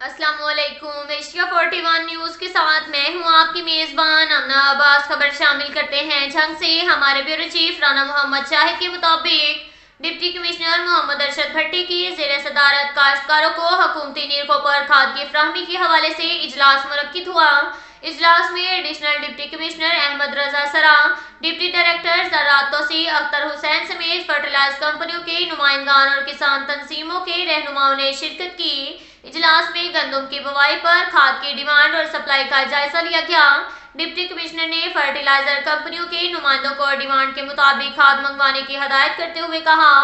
अस्सलाम वालेकुम। Asia 41 news के साथ मैं हूं आपकी मेजबान अमना अब्बास। खबर शामिल करते हैं झंग से। हमारे ब्यूरो चीफ राना मोहम्मद शाहिद के मुताबिक डिप्टी कमिश्नर मोहम्मद अरशद भट्टी की ज़ेर सदारत काश्तकारों को हुकूमती नीरखों पर खाद की फराहमी के हवाले से इजलास मुनक्किद हुआ। इजलास में एडिशनल डिप्टी कमिश्नर अहमद रजा सरा, डिप्टी डायरेक्टर ज़राअत तौसीफ अख्तर हुसैन समेत फर्टिलाइजर कंपनियों के नुमाइंदान और किसान तंजीमों के रहनुमाओं ने शिरकत की। इजलास में गंदम की बुवाई पर खाद की डिमांड और सप्लाई का जायजा लिया गया। डिप्टी कमिश्नर ने फर्टिलाइजर कंपनियों के नुमाइंदों को डिमांड के मुताबिक खाद मंगवाने की हदायत करते हुए कहा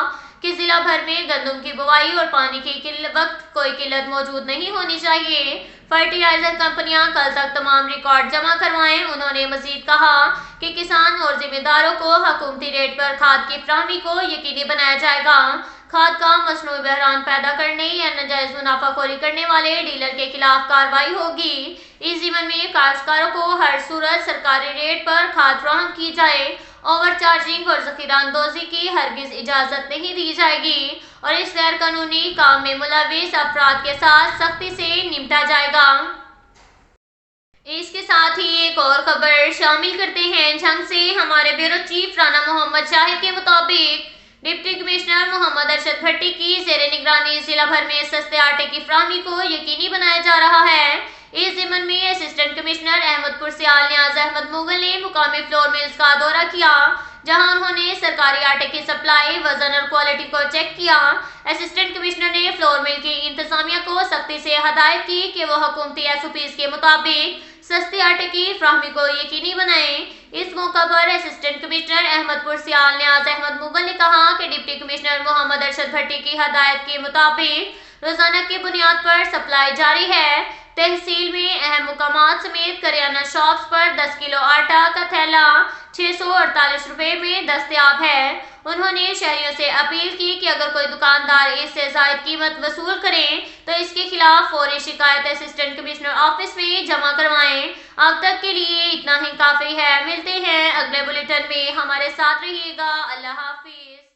कि जिला भर में गंदम की बुवाई और पानी की वक्त कोई किल्लत मौजूद नहीं होनी चाहिए। फर्टिलाइजर कंपनियां कल तक तमाम रिकॉर्ड जमा करवाएं। उन्होंने मजीद कहा कि किसान और जिम्मेदारों को हुकूमती रेट पर खाद की फराहमी को यकीनी बनाया जाएगा। खाद का मसनूई बहरान पैदा करने या नाजायज मुनाफाखोरी करने वाले डीलर के खिलाफ कार्रवाई होगी। इस ज़िम्न में काश्तकारों को हर सूरत सरकारी रेट पर खाद फराहम की जाए। ओवर चार्जिंग और जखीरा अंदोजी की हरगिज इजाजत नहीं दी जाएगी और इस गैर कानूनी काम में मुलविस अफराद के साथ सख्ती से निपटा जाएगा। इसके साथ ही एक और खबर शामिल करते हैं झंग से। हमारे ब्यूरो चीफ राना मोहम्मद शाहिद के मुताबिक डिप्टी कमिश्नर मोहम्मद अरशद भट्टी की ज़ेर निगरानी जिला भर में सस्ते आटे की फराहमी को यकीनी बनाया जा रहा है। इस ज़िम्न में असिस्टेंट कमिश्नर अहमदपुर सियाल नियाज अहमद मुगल ने मुकामी फ्लोर मिल्स का दौरा किया, जहां उन्होंने सरकारी आटे की सप्लाई, वजन और क्वालिटी को चेक किया। असिस्टेंट कमिश्नर ने फ्लोर मिल की इंतजामिया को सख्ती से हदायत की कि वो हुकूमती SOPs के मुताबिक सस्ते आटे की फराहमी को यकीनी बनाएं। इस मौका पर असिस्टेंट कमिश्नर अहमदपुर सियाल नियाज अहमद मुगल ने कहा कि डिप्टी कमिश्नर मोहम्मद अरशद भट्टी की हदायत के मुताबिक रोजाना की बुनियाद पर सप्लाई जारी है। तहसील में अहम मुकामात समेत करियाना शॉप्स पर 10 किलो आटा का थैला 648 रुपए में दस्तयाब है। उन्होंने शहरियों से अपील की कि अगर कोई दुकानदार इससे जायद कीमत वसूल करें तो इसके खिलाफ फौरी शिकायत असिस्टेंट कमिश्नर ऑफिस में जमा करवाएं। अब तक के लिए इतना ही काफी है। मिलते हैं अगले बुलेटिन में, हमारे साथ रहिएगा। अल्लाह हाफिज।